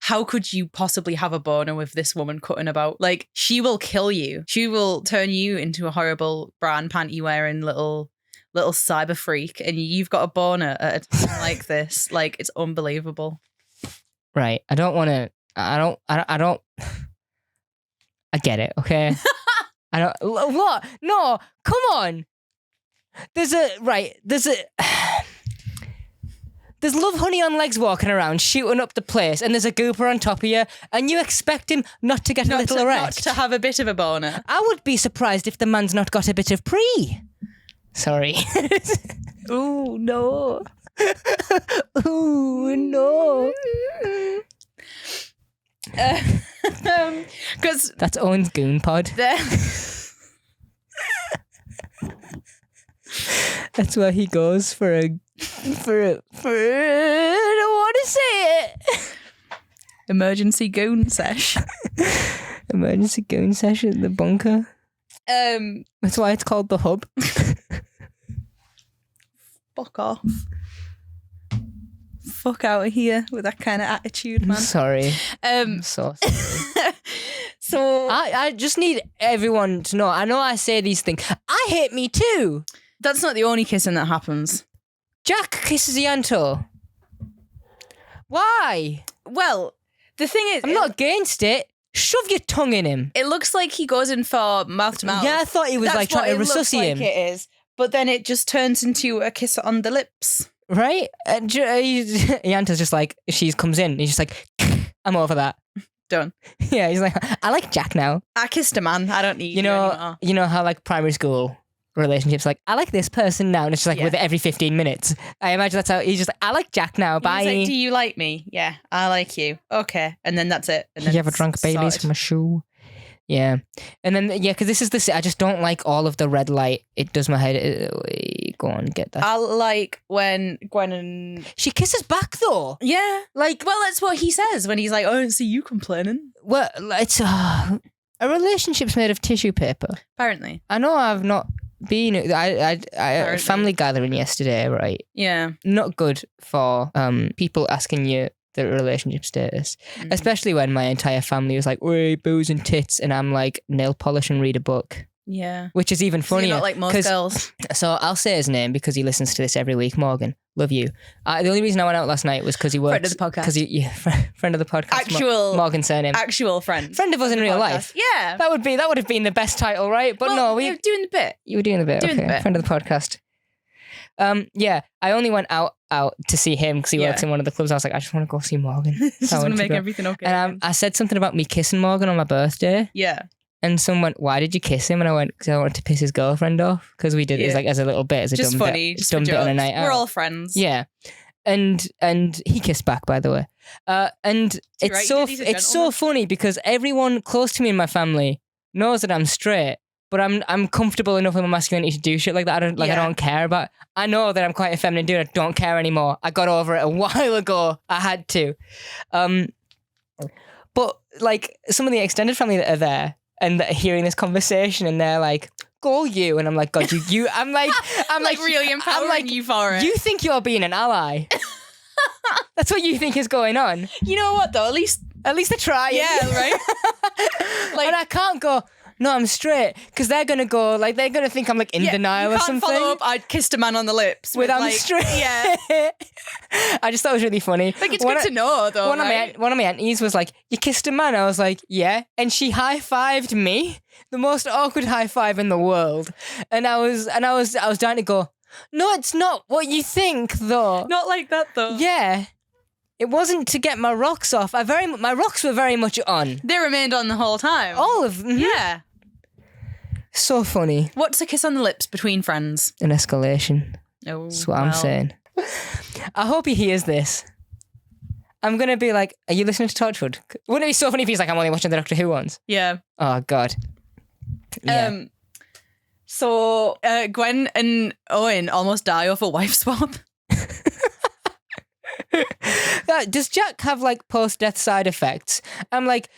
How could you possibly have a boner with this woman cutting about? Like, she will kill you. She will turn you into a horrible bra and panty wearing little cyber freak, and you've got a boner at a time like this. Like, it's unbelievable. Right. I get it, okay? What? No, come on. There's Love Honey on legs walking around, shooting up the place, and there's a gooper on top of you, and you expect him not to get a little erect. Not to have a bit of a boner. I would be surprised if the man's not got a bit of pre. Sorry. Ooh, no. Ooh, no. Because that's Owen's goon pod. That's where he goes for I don't want to say it. Emergency goon sesh. Emergency goon sesh at the bunker. That's why it's called the hub. Fuck off. Fuck out of here with that kind of attitude, man. I'm sorry. I'm so sorry. So I just need everyone to know. I know I say these things. I hate me too. That's not the only kissing that happens. Jack kisses Ianto. Why? Well, the thing is, I'm not against it. Shove your tongue in him. It looks like he goes in for mouth to mouth. Yeah, I thought he was like trying to resuscitate him. It is, but then it just turns into a kiss on the lips. Right? Ianto's just like, she comes in, he's just like, I'm over that. Done. Yeah, he's like, I like Jack now. I kissed a man. I don't need you anymore. You know how like primary school relationships, like, I like this person now, and it's just like with every 15 minutes. I imagine that's how he's just like, I like Jack now. Bye. Like, do you like me? Yeah, I like you. Okay, and then that's it. And then you ever drunk Baileys from a shoe? Yeah, and then because this is I just don't like all of the red light. It does my head. Go on, get that. I like when Gwen and she kisses back though. Yeah, like, well, that's what he says when he's like, "I don't see you complaining." Well, it's a relationship's made of tissue paper. Apparently, I know I've not being I a family gathering yesterday, right? Yeah. Not good for people asking you the relationship status, especially when my entire family was like, "Oi, booze and tits," and I'm like, nail polish and read a book. Yeah. Which is even funnier. You're not like most girls. So I'll say his name because he listens to this every week. Morgan, love you. The only reason I went out last night was because he works. Friend of the podcast. Friend of the podcast. Actual Morgan surname. Actual friend. Friend of us in real life. Yeah. That would have been the best title, right? But no, you're doing the bit. You were doing the bit. Doing okay. the bit. Friend of the podcast. Yeah, I only went out to see him because he works in one of the clubs. I was like, I just want to go see Morgan. Just want to make everything okay. And I said something about me kissing Morgan on my birthday. Yeah. And someone went, "Why did you kiss him?" And I went, "Because I wanted to piss his girlfriend off." Because we did it like as a little bit, as a just dumb funny, bit, just dumb for bit on a jokes. night out. We're all friends. Yeah, and he kissed back, by the way. And it's so funny because everyone close to me in my family knows that I'm straight, but I'm comfortable enough with my masculinity to do shit like that. I don't care about. I know that I'm quite a feminine dude. I don't care anymore. I got over it a while ago. I had to. But like some of the extended family that are there and that are hearing this conversation and they're like, "Go you," and I'm like, "God, you." I'm like really empowering you for it. You think you're being an ally? That's what you think is going on. You know what though? At least they're trying. Yeah, right. And I can't go, "No, I'm straight," because they're gonna go like they're gonna think I'm like in denial or something. Follow up. I kissed a man on the lips with I'm straight. Yeah. I just thought it was really funny. Like it's good to know though. One of my aunties was like, "You kissed a man?" I was like, "Yeah," and she high-fived me, the most awkward high five in the world. And I was trying to go, "No, it's not what you think, though. Not like that though." Yeah. It wasn't to get my rocks off. My rocks were very much on. They remained on the whole time. All of them. Yeah. So funny. What's a kiss on the lips between friends? An escalation. Oh, that's what I'm saying. I hope he hears this. I'm going to be like, "Are you listening to Torchwood?" Wouldn't it be so funny if he's like, "I'm only watching the Doctor Who ones"? Yeah. Oh, God. Yeah. So Gwen and Owen almost die off a wife swap. Does Jack have like post-death side effects? I'm like,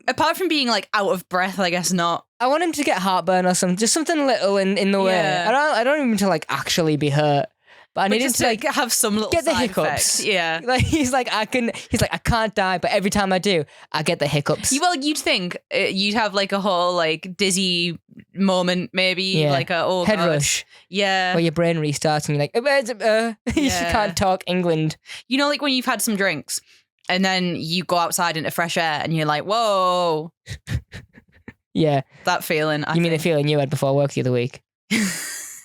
apart from being like out of breath, I guess not. I want him to get heartburn or something, just something little in the way. I don't even to like actually be hurt, but I need him to like have some little get the side hiccups. Effects. Yeah, like he's like I can't die, but every time I do, I get the hiccups. Well, you'd think you'd have like a whole like dizzy moment, maybe like a head rush. Yeah, where your brain restarts and you're like, you can't talk England. You know, like when you've had some drinks and then you go outside into fresh air and you're like, whoa. Yeah. That feeling. You mean the feeling you had before work the other week?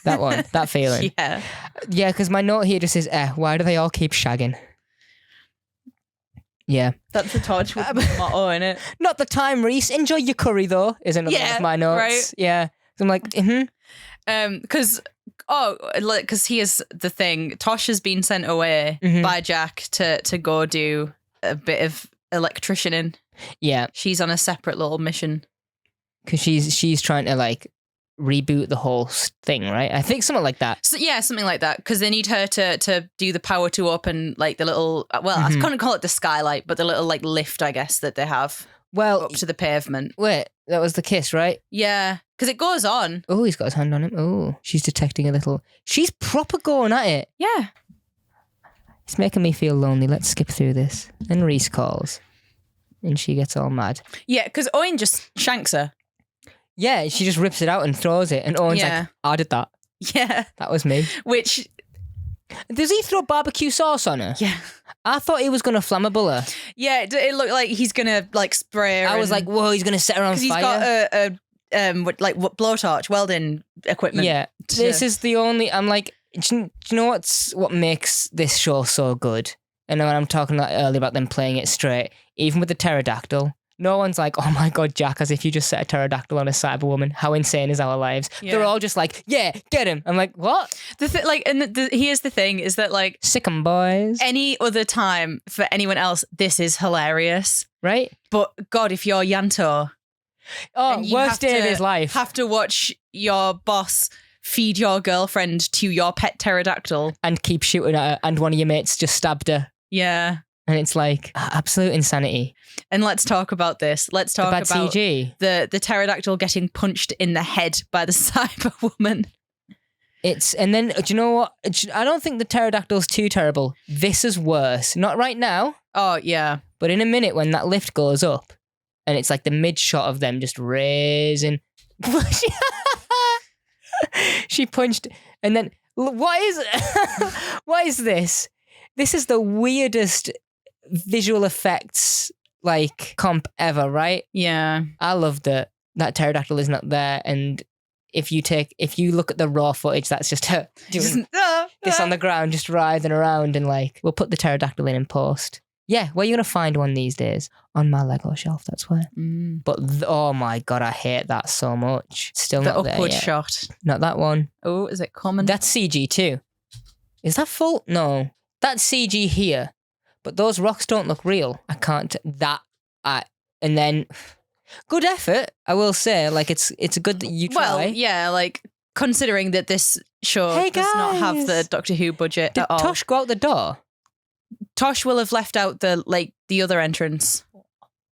That one, that feeling. Yeah. Yeah, because my note here just says, why do they all keep shagging? Yeah. That's the Torchwood motto, isn't it? Not the time, Reese. Enjoy your curry, though, is another one of my notes. Right. Yeah. So I'm like, Because here's the thing. Tosh has been sent away by Jack to go do a bit of electricianing. Yeah. She's on a separate little mission. Because she's trying to like reboot the whole thing, right? I think something like that. So, yeah, something like that. Because they need her to do the power to open like the little, I can't call it the skylight, but the little like lift, I guess, that they have up to the pavement. Wait, that was the kiss, right? Yeah, because it goes on. Oh, he's got his hand on him. Oh, she's detecting a little. She's proper going at it. Yeah. It's making me feel lonely. Let's skip through this. And Reese calls. And she gets all mad. Yeah, because Owen just shanks her. Yeah, she just rips it out and throws it. And Owen's like, I did that. Yeah. That was me. Which... Does he throw barbecue sauce on her? Yeah. I thought he was going to flammable her. Yeah, it looked like he's going to like spray her. I was like, whoa, he's going to set her on fire. Because he's got a blowtorch, welding equipment. Yeah. This is the only... I'm like, do you know what makes this show so good? And when I'm talking earlier about them playing it straight, even with the pterodactyl, no one's like, oh my God, Jack, as if you just set a pterodactyl on a Cyberwoman. How insane is our lives? Yeah. They're all just like, yeah, get him. I'm like, what? Here's the thing is that like... Sick 'em, boys. Any other time for anyone else, this is hilarious. Right? But God, if you're Ianto... Oh, worst day of his life. Have to watch your boss feed your girlfriend to your pet pterodactyl. And keep shooting at her, and one of your mates just stabbed her. Yeah. And it's like absolute insanity. And let's talk about this. Let's talk bad about CG. the pterodactyl getting punched in the head by the Cyberwoman. And then, do you know what? I don't think the pterodactyl's too terrible. This is worse. Not right now. Oh, yeah. But in a minute when that lift goes up and it's like the mid shot of them just raising. She punched and then what is this? This is the weirdest visual effects like comp ever, right? Yeah. I love that pterodactyl is not there, and if you look at the raw footage, that's just her doing this on the ground, just writhing around, and like we'll put the pterodactyl in post. Yeah, where are you gonna find one these days? On my Lego shelf, that's where. But oh my god, I hate that so much. Still the not there upward yet. shot. Not that one. Oh, is it common? That's CG too. Is that full? No, that's CG here. But those rocks don't look real. I can't. And then, good effort, I will say. Like it's good that you try. Well, yeah, like considering that this show does not have the Doctor Who budget Did at all. Tosh go out the door? Tosh will have left out the other entrance.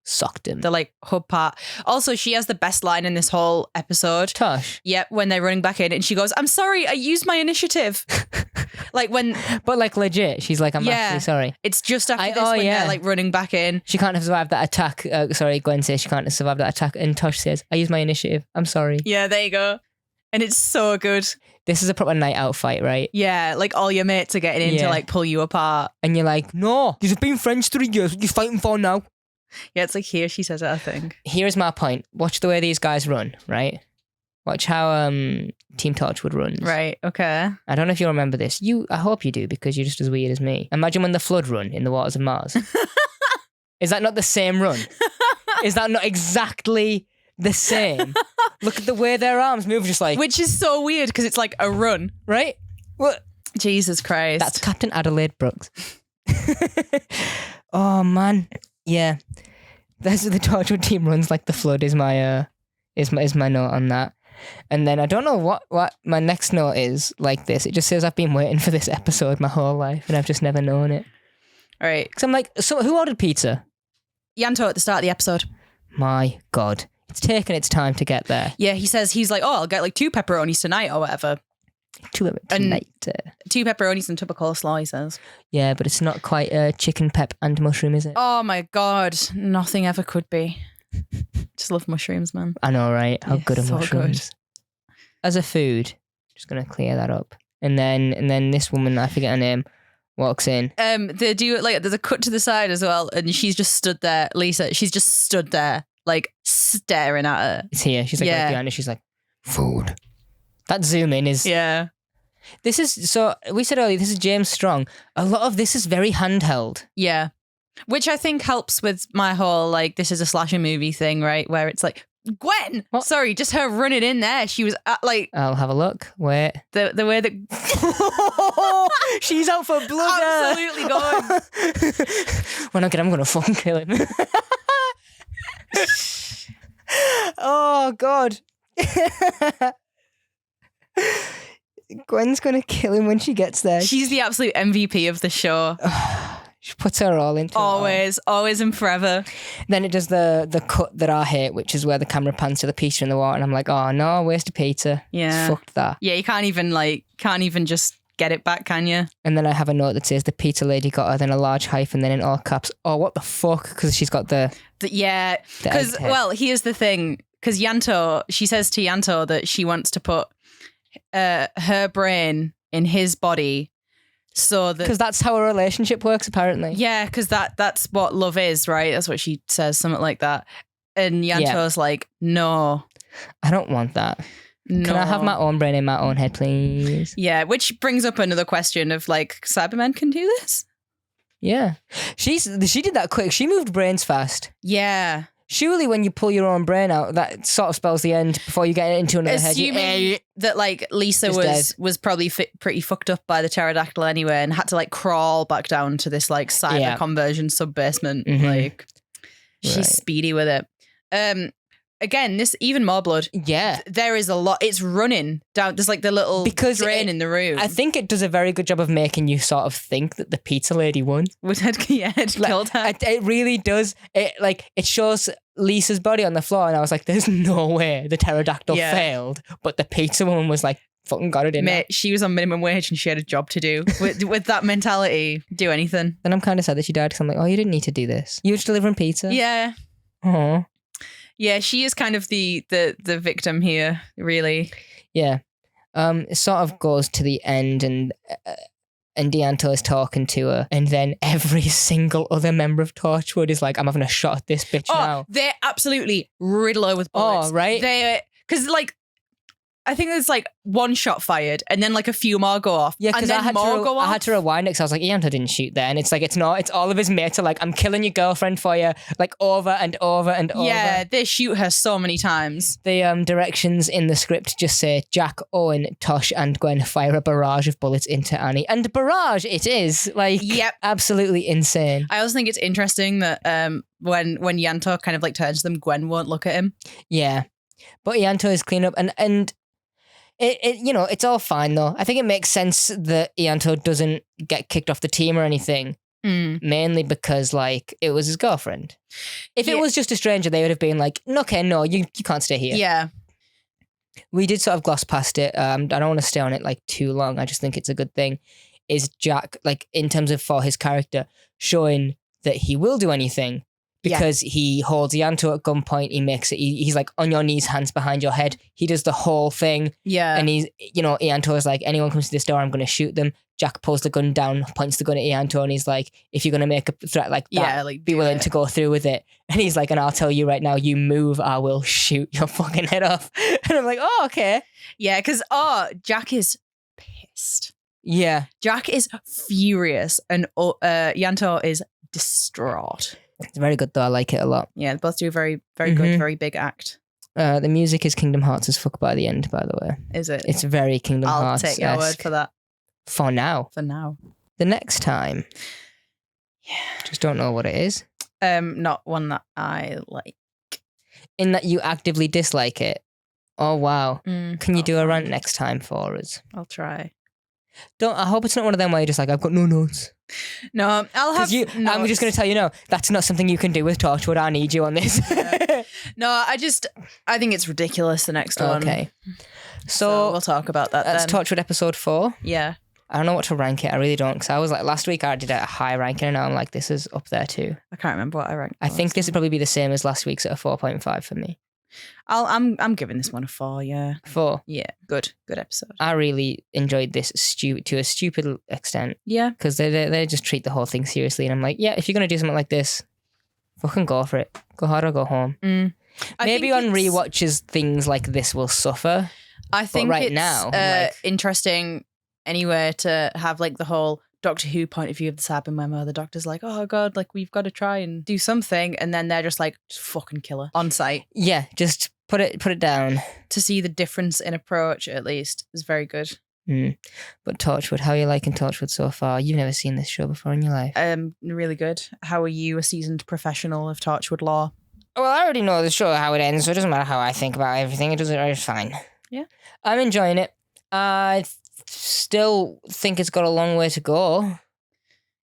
Socked him. The like hub part. Also, she has the best line in this whole episode. Tosh. Yep, when they're running back in and she goes, "I'm sorry, I used my initiative." Like when, but like legit, she's like, "I'm actually sorry." It's just after this when they're like running back in. She can't have survived that attack. Sorry, Gwen says she can't have survived that attack, and Tosh says, "I used my initiative. I'm sorry." Yeah, there you go. And it's so good. This is a proper night out fight, right? Yeah, like all your mates are getting in to like pull you apart. And you're like, "No, you've been friends 3 years. What are you fighting for now?" Yeah, it's like here she says it, I think. Here's my point. Watch the way these guys run, right? Watch how Team Torchwood runs. Right, okay. I don't know if you remember this. I hope you do, because you're just as weird as me. Imagine when the Flood run in the waters of Mars. Is that not the same run? Is that not exactly the same? Look at the way their arms move, just like... Which is so weird, because it's like a run. Right? What? Jesus Christ. That's Captain Adelaide Brooks. Oh, man. Yeah. That's the Torchwood team runs like the Flood is my note on that. And then I don't know what my next note is like this. It just says I've been waiting for this episode my whole life and I've just never known it. All right. Because I'm like, so who ordered pizza? Ianto at the start of the episode. My God. It's taken its time to get there. Yeah, he's like, I'll get like 2 pepperonis tonight or whatever. 2 tonight. 2 pepperonis and tub of coleslaw, he says. Yeah, but it's not quite chicken, pep and mushroom, is it? Oh my God. Nothing ever could be. Just love mushrooms, man. I know, right? How good are so mushrooms? Good. As a food, just going to clear that up. And then this woman, I forget her name, walks in. They do like there's a cut to the side as well, and she's just stood there. Lisa, she's just stood there, like staring at her. It's here. She's like right behind her. She's like, food. That zoom in is This is so. We said earlier, this is James Strong. A lot of this is very handheld. Yeah, which I think helps with my whole like this is a slasher movie thing, right? Where it's like Gwen. What? Sorry, just her running in there. She was like. I'll have a look. Wait. The way that she's out for blood. Absolutely going. When I get, I'm gonna fucking kill him. Oh God. Gwen's gonna kill him when she gets there. She's the absolute MVP of the show. She puts her all into it. Always and forever. Then it does the cut that I hate, which is where the camera pans to the pizza in the water, and I'm like, oh no, waste of pizza. Yeah, fucked that. Yeah, you can't even just get it back, can you? And then I have a note that says the pizza lady got her, then a large hyphen, then in all caps. Oh, what the fuck? Because she's got because well, here's the thing. Because she says to Ianto that she wants to put her brain in his body, so that because that's how a relationship works, apparently. Yeah, because that's what love is, right? That's what she says, something like that. And Yanto's like, no, I don't want that. No. Can I have my own brain in my own head, please? Yeah, which brings up another question of like, Cybermen can do this? Yeah, she did that quick. She moved brains fast. Yeah. Surely when you pull your own brain out, that sort of spells the end before you get into another head. Assuming that like Lisa was probably pretty fucked up by the pterodactyl anyway and had to like crawl back down to this like cyber conversion sub basement. Mm-hmm. Like she's speedy with it. again, this even more blood. Yeah. There is a lot. It's running down. There's like the little drain in the room. I think it does a very good job of making you sort of think that the pizza lady won. Had killed her. It really does. It shows Lisa's body on the floor, and I was like, "There's no way the pterodactyl failed," but the pizza woman was like, "Fucking got it in." Mate, she was on minimum wage and she had a job to do. With that mentality, do anything. Then I'm kind of sad that she died because I'm like, "Oh, you didn't need to do this. You were just delivering pizza." Yeah. Oh. Yeah, she is kind of the victim here, really. Yeah. It sort of goes to the end, and Ianto is talking to her, and then every single other member of Torchwood is like, "I'm having a shot at this bitch now." They're absolutely riddle her with bullets. Oh, right. Because like, I think there's like one shot fired, and then like a few more go off. Yeah, because I had to rewind it because I was like, Ianto didn't shoot there, and it's like it's all of his mates are like, "I'm killing your girlfriend for you," like over and over and over. Yeah, they shoot her so many times. The directions in the script just say Jack, Owen, Tosh, and Gwen fire a barrage of bullets into Annie, and barrage it is. Like, yep, absolutely insane. I also think it's interesting that when Ianto kind of like turns them, Gwen won't look at him. Yeah, but Ianto is clean up and. It's all fine though. I think it makes sense that Ianto doesn't get kicked off the team or anything. Mainly because like it was his girlfriend. If it was just a stranger, they would have been like, "Okay, no, you can't stay here." Yeah. We did sort of gloss past it. I don't want to stay on it like too long. I just think it's a good thing. Is Jack, like in terms of for his character, showing that he will do anything. Because he holds Ianto at gunpoint, he makes it. He's like, "On your knees, hands behind your head." He does the whole thing. Yeah, and he's, Ianto is like, "Anyone comes to this door, I'm going to shoot them." Jack pulls the gun down, points the gun at Ianto, and he's like, "If you're going to make a threat like that, be willing to go through with it." And he's like, "And I'll tell you right now, you move, I will shoot your fucking head off." And I'm like, "Oh, okay." Yeah, because Jack is pissed. Yeah, Jack is furious, and Ianto is distraught. It's very good though. I like it a lot. Yeah, they both do a very, very good, very big act. The music is Kingdom Hearts as fuck by the end, by the way. Is it? It's very Kingdom Hearts. I'll take your word for that. For now. For now. The next time. Yeah. Just don't know what it is. Not one that I like. In that you actively dislike it. Oh wow. Can you do a rant next time for us? I'll try. I hope it's not one of them where you're just like, "I've got no notes." No, I'll have notes. I'm just going to tell you, no, that's not something you can do with Torchwood. I need you on this. No, I think it's ridiculous, the next one. Okay. So we'll talk about that That's then. Torchwood episode 4. Yeah. I don't know what to rank it. I really don't. Because I was like, last week I did a high ranking and now I'm like, this is up there too. I can't remember what I ranked. I think this would probably be the same as last week's at a 4.5 for me. I'm giving this one a 4, yeah. 4? Yeah, good episode. I really enjoyed this to a stupid extent. Yeah. Because they just treat the whole thing seriously. And I'm like, yeah, if you're going to do something like this, fucking go for it. Go hard or go home. Maybe on rewatches, things like this will suffer. I think right it's now, interesting anyway to have like the whole Doctor Who point of view of the Cyberwoman where the Doctor's like, "Oh God, like we've got to try and do something," and then they're just like, "Just fucking kill her on site." Yeah, just put it down. To see the difference in approach, at least, is very good. But Torchwood, how are you liking Torchwood so far? You've never seen this show before in your life. Really good. How are you, a seasoned professional of Torchwood lore? Well, I already know the show how it ends, so it doesn't matter how I think about everything. It's fine. Yeah, I'm enjoying it. I still think it's got a long way to go.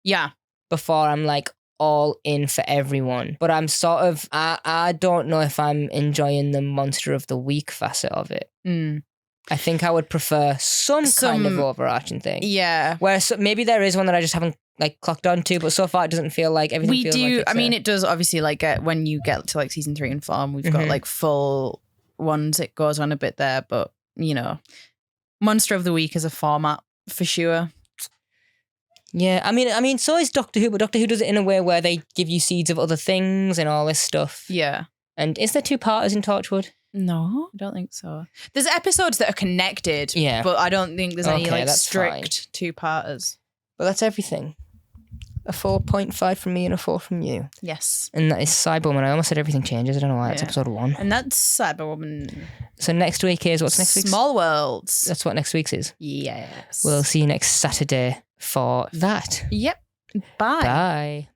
Yeah. Before I'm like all in for everyone. But I'm sort of, I don't know if I'm enjoying the Monster of the Week facet of it. I think I would prefer some kind of overarching thing. Yeah. Where maybe there is one that I just haven't like clocked onto, but so far it doesn't feel like everything feels like I mean, it does obviously like when you get to like season 3 and 4, and we've got like full ones, it goes on a bit there, but you know, Monster of the Week is a format for sure. Yeah, I mean, so is Doctor Who, but Doctor Who does it in a way where they give you seeds of other things and all this stuff. Yeah. And is there 2-parters in Torchwood? No, I don't think so. There's episodes that are connected, yeah, but I don't think there's any like strict fine. 2-parters. But that's everything. A 4.5 from me and a 4 from you. Yes. And that is Cyberwoman. I almost said everything changes. I don't know why. It's episode 1. And that's Cyberwoman. So next week is, what's next week? Small Worlds. That's what next week's is. Yes. We'll see you next Saturday for that. Yep. Bye. Bye.